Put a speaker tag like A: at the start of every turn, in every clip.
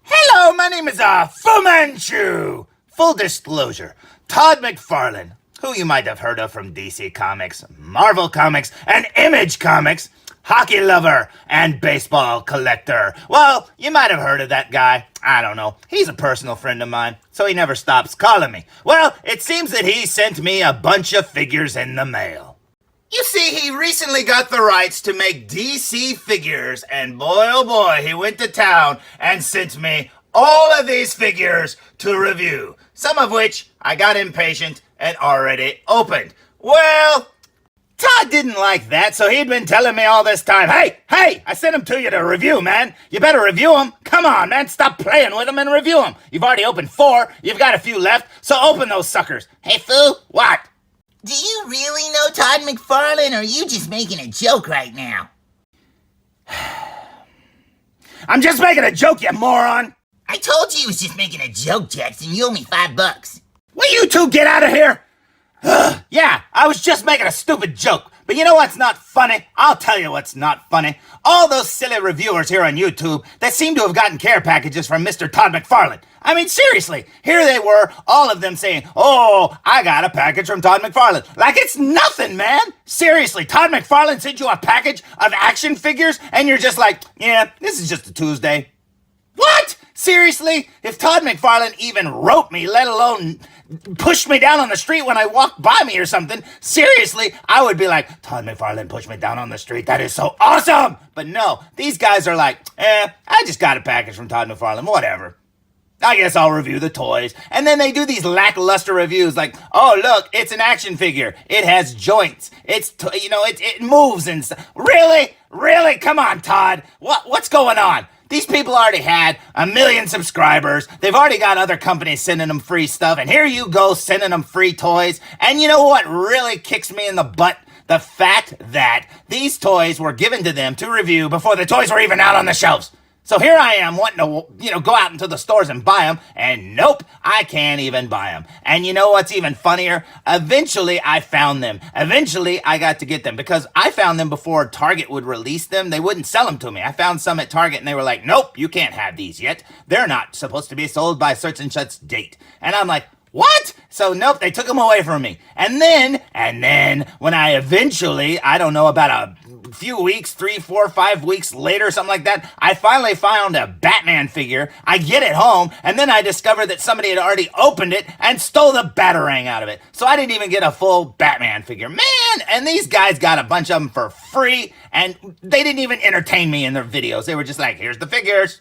A: Hello, my name is Fu Manchu. Full disclosure, Todd McFarlane, who you might have heard of from DC Comics, Marvel Comics, and Image Comics, hockey lover and baseball collector. Well, you might have heard of that guy. I don't know. He's a personal friend of mine, so he never stops calling me. Well, it seems that he sent me a bunch of figures in the mail. You see, he recently got the rights to make DC figures, and boy oh boy, he went to town and sent me all of these figures to review, some of which I got impatient and already opened. Well, Todd didn't like that, so he'd been telling me all this time, hey, I sent them to you to review, man. You better review them. Come on, man, stop playing with them and review them. You've already opened 4, you've got a few left, so open those suckers. Hey, Fu, what?
B: Do you really know Todd McFarlane, or are you just making a joke right now?
A: I'm just making a joke, you moron.
B: I told you he was just making a joke, Jackson. You owe me $5.
A: Will you two get out of here? Yeah, I was just making a stupid joke. But you know what's not funny? I'll tell you what's not funny. All those silly reviewers here on YouTube that seem to have gotten care packages from Mr. Todd McFarlane. I mean, seriously, here they were, all of them saying, oh, I got a package from Todd McFarlane. Like it's nothing, man. Seriously, Todd McFarlane sent you a package of action figures and you're just like, yeah, this is just a Tuesday. What? Seriously? If Todd McFarlane even wrote me, let alone pushed me down on the street when I walked by me or something, seriously, I would be like, Todd McFarlane pushed me down on the street. That is so awesome. But no, these guys are like, I just got a package from Todd McFarlane, whatever. I guess I'll review the toys. And then they do these lackluster reviews like, oh, look, it's an action figure. It has joints. It moves and stuff. Really? Really? Come on, Todd. What's going on? These people already had 1 million subscribers. They've already got other companies sending them free stuff. And here you go sending them free toys. And you know what really kicks me in the butt? The fact that these toys were given to them to review before the toys were even out on the shelves. So here I am wanting to, go out into the stores and buy them, and nope, I can't even buy them. And you know what's even funnier? Eventually, I found them. Eventually, I got to get them because I found them before Target would release them. They wouldn't sell them to me. I found some at Target, and they were like, nope, you can't have these yet. They're not supposed to be sold by such and such date. And I'm like, what? So nope, they took them away from me. And then when I eventually, I don't know, about a few weeks, 3, 4, 5 weeks later, something like that, I finally found a Batman figure. I get it home, and then I discovered that somebody had already opened it and stole the Batarang out of it. So I didn't even get a full Batman figure. Man, and these guys got a bunch of them for free, and they didn't even entertain me in their videos. They were just like, here's the figures.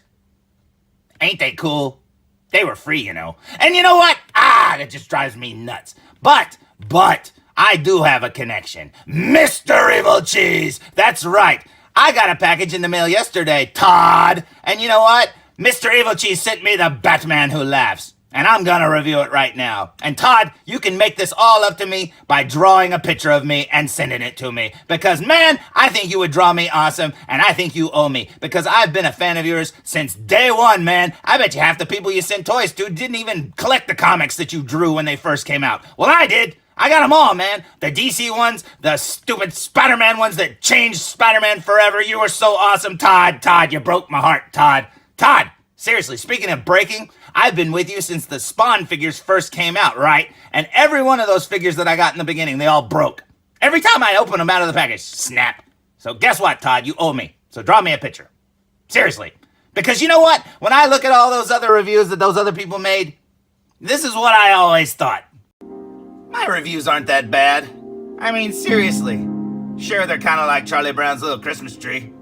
A: Ain't they cool? They were free, And you know what? That just drives me nuts. But, I do have a connection. Mr. Evilcheese! That's right. I got a package in the mail yesterday, Todd. And you know what? Mr. Evilcheese sent me the Batman Who Laughs. And I'm gonna review it right now. And Todd, you can make this all up to me by drawing a picture of me and sending it to me. Because, man, I think you would draw me awesome, and I think you owe me. Because I've been a fan of yours since day one, man. I bet you half the people you sent toys to didn't even collect the comics that you drew when they first came out. Well, I did. I got them all, man. The DC ones, the stupid Spider-Man ones that changed Spider-Man forever. You were so awesome, Todd. Todd, you broke my heart, Todd. Todd, seriously, speaking of breaking, I've been with you since the Spawn figures first came out, right? And every one of those figures that I got in the beginning, they all broke. Every time I open them out of the package, snap. So guess what, Todd? You owe me. So draw me a picture. Seriously. Because you know what? When I look at all those other reviews that those other people made, this is what I always thought. My reviews aren't that bad. I mean, seriously. Sure, they're kind of like Charlie Brown's little Christmas tree.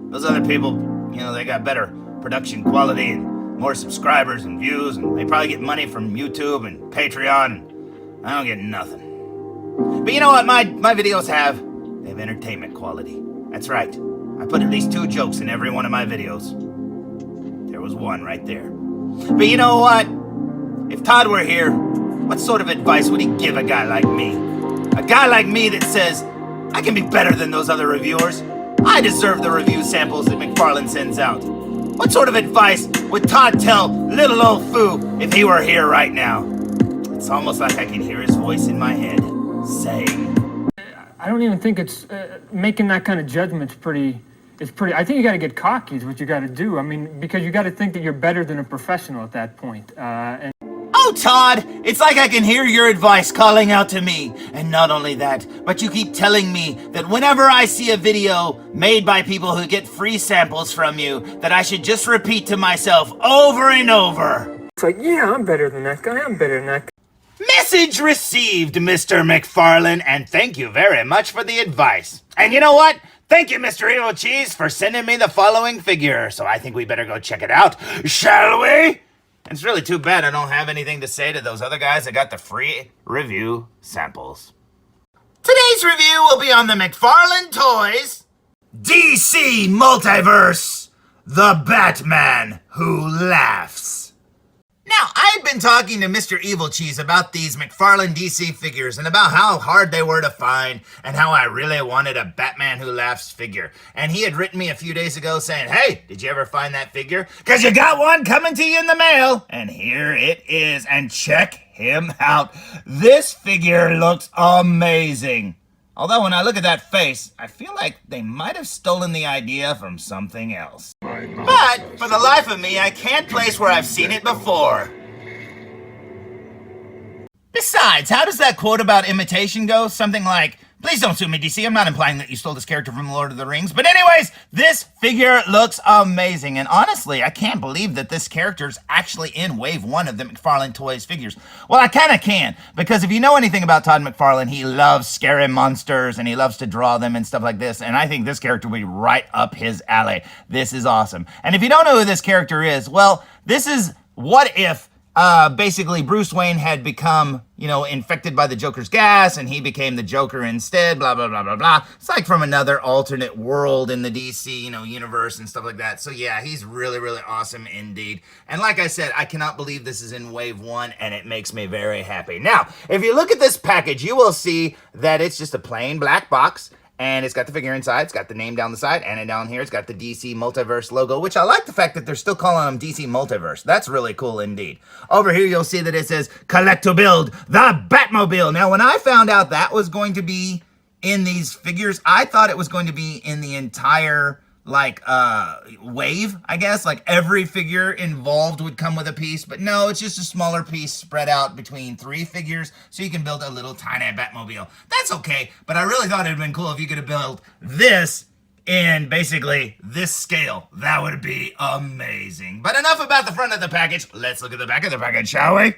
A: Those other people, they got better production quality and more subscribers and views, and they probably get money from YouTube and Patreon, and I don't get nothing. But you know what my videos have? They have entertainment quality. That's right. I put at least 2 jokes in every one of my videos. There was one right there. But you know what? If Todd were here, what sort of advice would he give a guy like me? A guy like me that says, I can be better than those other reviewers. I deserve the review samples that McFarlane sends out. What sort of advice would Todd tell little old Fu if he were here right now? It's almost like I can hear his voice in my head saying,
C: I don't even think it's making that kind of judgment's pretty. I think you got to get cocky is what you got to do. I mean, because you got to think that you're better than a professional at that point.
A: Oh, Todd, it's like I can hear your advice calling out to me. And not only that, but you keep telling me that whenever I see a video made by people who get free samples from you, that I should just repeat to myself over and over.
C: It's like, yeah, I'm better than that guy. I'm better than that guy.
A: Message received, Mr. McFarlane, and thank you very much for the advice. And you know what? Thank you, Mr. Evilcheese, for sending me the following figure. So I think we better go check it out, shall we? It's really too bad I don't have anything to say to those other guys that got the free review samples. Today's review will be on the McFarlane Toys DC Multiverse, the Batman Who Laughs. Now, I've been talking to Mr. Evilcheese about these McFarlane DC figures and about how hard they were to find and how I really wanted a Batman Who Laughs figure. And he had written me a few days ago saying, hey, did you ever find that figure? Because you got one coming to you in the mail. And here it is. And check him out. This figure looks amazing. Although when I look at that face, I feel like they might have stolen the idea from something else. But, for the life of me, I can't place where I've seen it before. Besides, how does that quote about imitation go? Something like, please don't sue me, DC. I'm not implying that you stole this character from Lord of the Rings. But anyways, this figure looks amazing. And honestly, I can't believe that this character's actually in Wave 1 of the McFarlane Toys figures. Well, I kind of can. Because if you know anything about Todd McFarlane, he loves scary monsters and he loves to draw them and stuff like this. And I think this character will be right up his alley. This is awesome. And if you don't know who this character is, well, this is what if basically Bruce Wayne had become, infected by the Joker's gas and he became the Joker instead, blah, blah, blah, blah, blah. It's like from another alternate world in the DC, universe and stuff like that. So yeah, he's really, really awesome indeed. And like I said, I cannot believe this is in Wave 1 and it makes me very happy. Now, if you look at this package, you will see that it's just a plain black box. And it's got the figure inside, it's got the name down the side, and then down here it's got the DC Multiverse logo, which I like the fact that they're still calling them DC Multiverse. That's really cool indeed. Over here you'll see that it says, collect to build the Batmobile. Now when I found out that was going to be in these figures, I thought it was going to be in the entire, wave, I guess. Like every figure involved would come with a piece, but no, it's just a smaller piece spread out between 3 figures, so you can build a little tiny Batmobile. That's okay, but I really thought it'd been cool if you could have built this in basically this scale. That would be amazing. But enough about the front of the package. Let's look at the back of the package, shall we?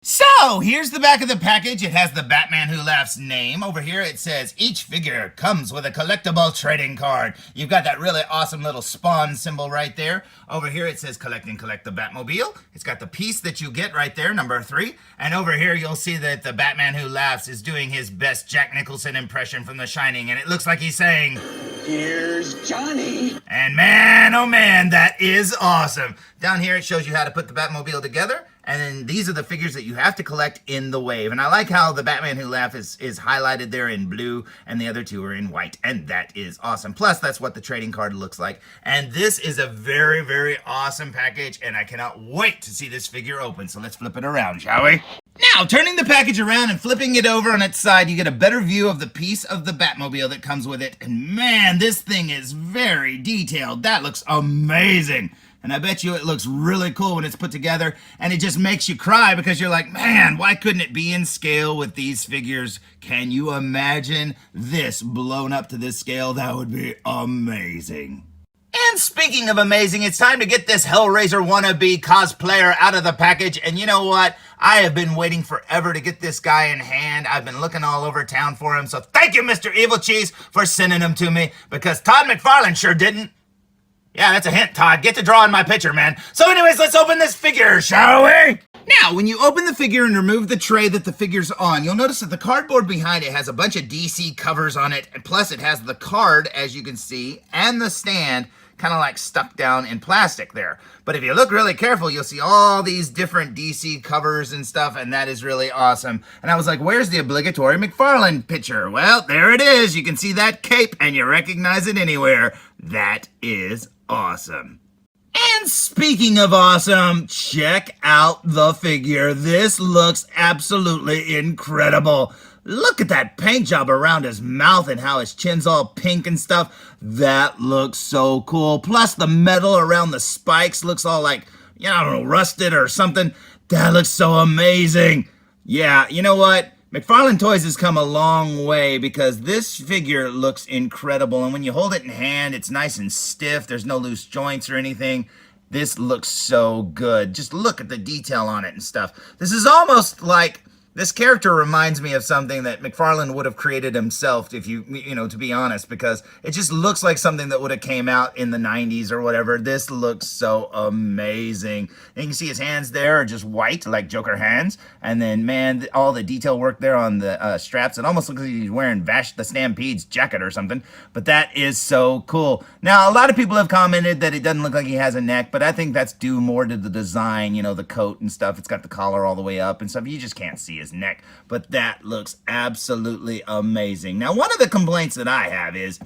A: So, here's the back of the package. It has the Batman Who Laughs name. Over here it says, each figure comes with a collectible trading card. You've got that really awesome little spawn symbol right there. Over here it says, collect and collect the Batmobile. It's got the piece that you get right there, number 3. And over here you'll see that the Batman Who Laughs is doing his best Jack Nicholson impression from The Shining. And it looks like he's saying, here's Johnny. And man, oh man, that is awesome. Down here it shows you how to put the Batmobile together. And then these are the figures that you have to collect in the wave. And I like how the Batman Who Laughs is highlighted there in blue and the other 2 are in white. And that is awesome. Plus, that's what the trading card looks like. And this is a very, very awesome package. And I cannot wait to see this figure open. So let's flip it around, shall we? Now, turning the package around and flipping it over on its side, you get a better view of the piece of the Batmobile that comes with it. And man, this thing is very detailed. That looks amazing. And I bet you it looks really cool when it's put together, and it just makes you cry because you're like, man, why couldn't it be in scale with these figures? Can you imagine this blown up to this scale? That would be amazing. And speaking of amazing, it's time to get this Hellraiser wannabe cosplayer out of the package. And you know what? I have been waiting forever to get this guy in hand. I've been looking all over town for him. So thank you, Mr. Evilcheese, for sending him to me, because Todd McFarlane sure didn't. Yeah, that's a hint, Todd. Get to drawing my picture, man. So anyways, let's open this figure, shall we? Now, when you open the figure and remove the tray that the figure's on, you'll notice that the cardboard behind it has a bunch of DC covers on it, and plus it has the card, as you can see, and the stand kind of like stuck down in plastic there. But if you look really careful, you'll see all these different DC covers and stuff, and that is really awesome. And I was like, where's the obligatory McFarlane picture? Well, there it is. You can see that cape, and you recognize it anywhere. That is awesome. And speaking of awesome, check out the figure. This looks absolutely incredible. Look at that paint job around his mouth and how his chin's all pink and stuff. That looks so cool. Plus the metal around the spikes looks all like, I don't know, rusted or something. That looks so amazing. Yeah, you know what? McFarlane Toys has come a long way because this figure looks incredible. And when you hold it in hand, it's nice and stiff. There's no loose joints or anything. This looks so good. Just look at the detail on it and stuff. This is almost like... This character reminds me of something that McFarlane would have created himself, if you know, to be honest, because it just looks like something that would have came out in the 90s or whatever. This looks so amazing. And you can see his hands there are just white, like Joker hands. And then, man, all the detail work there on the straps. It almost looks like he's wearing Vash the Stampede's jacket or something. But that is so cool. Now, a lot of people have commented that it doesn't look like he has a neck, but I think that's due more to the design, you know, the coat and stuff. It's got the collar all the way up and stuff. You just can't see his neck, but that looks absolutely amazing. Now, one of the complaints that I have is,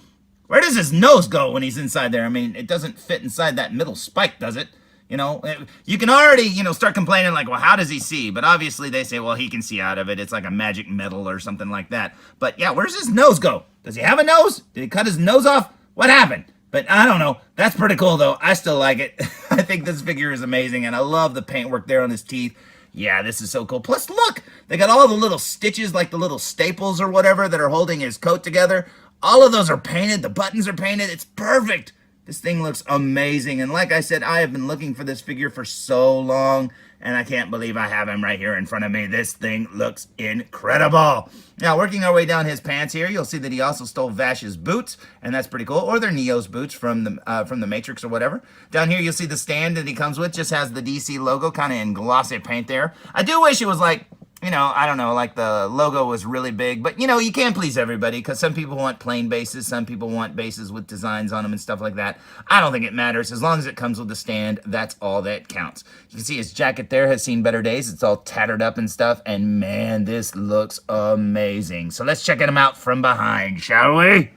A: where does his nose go when he's inside there? I mean, it doesn't fit inside that middle spike, does it? You know, you can already, start complaining like, well, how does he see? But obviously they say, well, he can see out of it. It's like a magic metal or something like that. But yeah, where's his nose go? Does he have a nose? Did he cut his nose off? What happened? But I don't know. That's pretty cool, though. I still like it. I think this figure is amazing, and I love the paintwork there on his teeth. Yeah, this is so cool. Plus, look, they got all the little stitches, like the little staples or whatever that are holding his coat together. All of those are painted. The buttons are painted. It's perfect. This thing looks amazing. And like I said, I have been looking for this figure for so long, and I can't believe I have him right here in front of me. This thing looks incredible. Now, working our way down his pants here, you'll see that he also stole Vash's boots, and that's pretty cool. Or they're Neo's boots from the Matrix or whatever. Down here, you'll see the stand that he comes with just has the DC logo kind of in glossy paint there. I do wish it was like, I don't know, like the logo was really big. But, you can't please everybody because some people want plain bases. Some people want bases with designs on them and stuff like that. I don't think it matters. As long as it comes with the stand, that's all that counts. You can see his jacket there has seen better days. It's all tattered up and stuff. And, man, this looks amazing. So let's check him out from behind, shall we?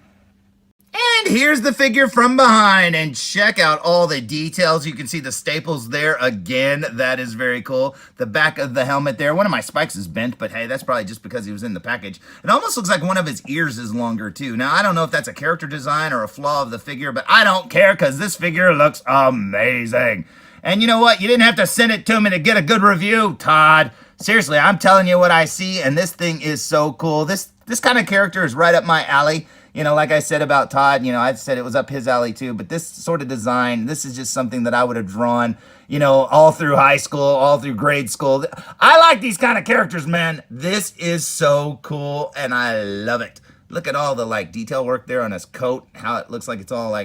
A: And here's the figure from behind, and check out all the details. You can see the staples there again. That is very cool. The back of the helmet there. One of my spikes is bent, but hey, that's probably just because he was in the package. It almost looks like one of his ears is longer too. Now, I don't know if that's a character design or a flaw of the figure, but I don't care because this figure looks amazing. And you know what? You didn't have to send it to me to get a good review, Todd. Seriously, I'm telling you what I see, and this thing is so cool. This kind of character is right up my alley. Like I said about Todd, I said it was up his alley too, but this sort of design, this is just something that I would have drawn, all through high school, all through grade school. I like these kind of characters, man. This is so cool, and I love it. Look at all the, detail work there on his coat, how it looks like it's all,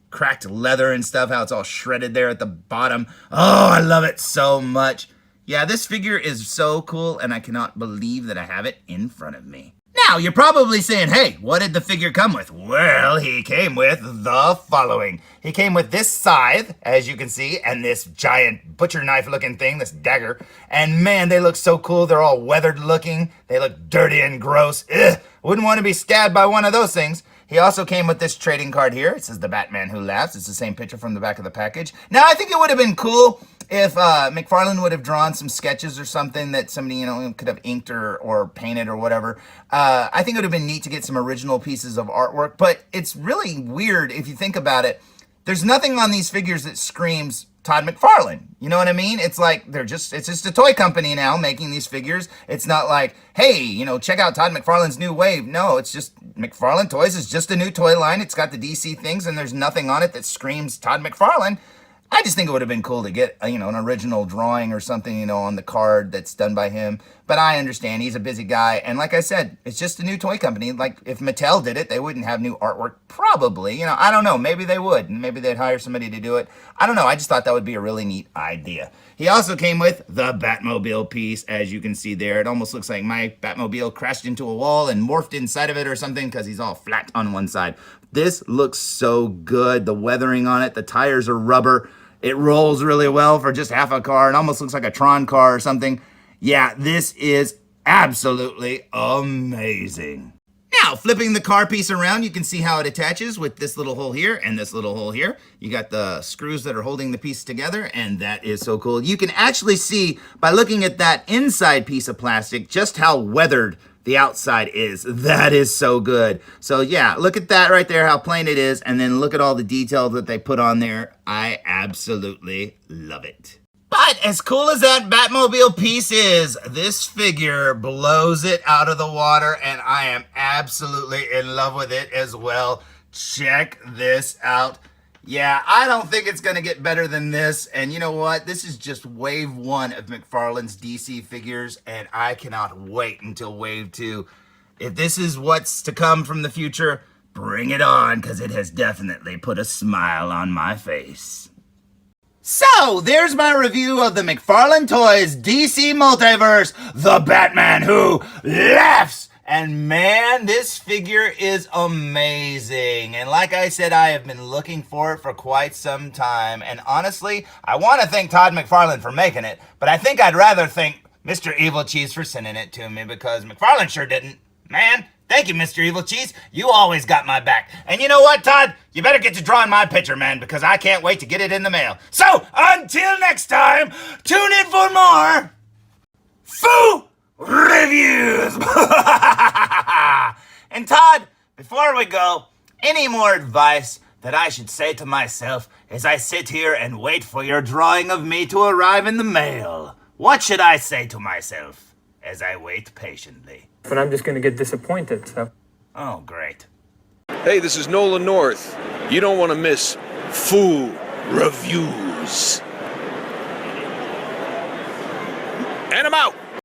A: cracked leather and stuff, how it's all shredded there at the bottom. Oh, I love it so much. Yeah, this figure is so cool, and I cannot believe that I have it in front of me. Now, you're probably saying, hey, what did the figure come with? Well, he came with the following. He came with this scythe, as you can see, and this giant butcher knife looking thing, this dagger. And man, they look so cool. They're all weathered looking. They look dirty and gross. Ugh, wouldn't want to be stabbed by one of those things. He also came with this trading card here. It says The Batman Who Laughs. It's the same picture from the back of the package. Now, I think it would have been cool if McFarlane would have drawn some sketches or something that somebody, could have inked or painted or whatever. I think it would have been neat to get some original pieces of artwork, but it's really weird if you think about it. There's nothing on these figures that screams Todd McFarlane. You know what I mean? It's like it's just a toy company now making these figures. It's not like, hey, check out Todd McFarlane's new wave. No, it's just McFarlane Toys is just a new toy line. It's got the DC things and there's nothing on it that screams Todd McFarlane. I just think it would have been cool to get, an original drawing or something, on the card that's done by him. But I understand he's a busy guy. And like I said, it's just a new toy company. Like if Mattel did it, they wouldn't have new artwork. Probably, I don't know. Maybe they would. Maybe they'd hire somebody to do it. I don't know. I just thought that would be a really neat idea. He also came with the Batmobile piece, as you can see there. It almost looks like my Batmobile crashed into a wall and morphed inside of it or something because he's all flat on one side. This looks so good. The weathering on it, the tires are rubber. It rolls really well for just half a car. It almost looks like a Tron car or something. Yeah, this is absolutely amazing. Now, flipping the car piece around, you can see how it attaches with this little hole here and this little hole here. You got the screws that are holding the piece together, and that is so cool. You can actually see, by looking at that inside piece of plastic, just how weathered the outside is. That is so good. So yeah, look at that right there, how plain it is, and then look at all the detail that they put on there. I absolutely love it. But as cool as that Batmobile piece is, this figure blows it out of the water, and I am absolutely in love with it as well. Check this out. Yeah, I don't think it's going to get better than this. And you know what? This is just wave 1 of McFarlane's DC figures, and I cannot wait until wave 2. If this is what's to come from the future, bring it on, because it has definitely put a smile on my face. So, there's my review of the McFarlane Toys DC Multiverse, the Batman who laughs. And man, this figure is amazing. And like I said, I have been looking for it for quite some time. And honestly, I want to thank Todd McFarlane for making it, but I think I'd rather thank Mr. Evilcheese for sending it to me, because McFarlane sure didn't. Man, thank you, Mr. Evilcheese. You always got my back. And you know what, Todd? You better get to drawing my picture, man, because I can't wait to get it in the mail. So, until next time, tune in for more Foo Reviews. And Todd, before we go, any more advice that I should say to myself as I sit here and wait for your drawing of me to arrive in the mail? What should I say to myself as I wait patiently?
C: But I'm just going to get disappointed, so.
A: Oh, great.
D: Hey, this is Nolan North. You don't want to miss Foo Reviews. And I'm out.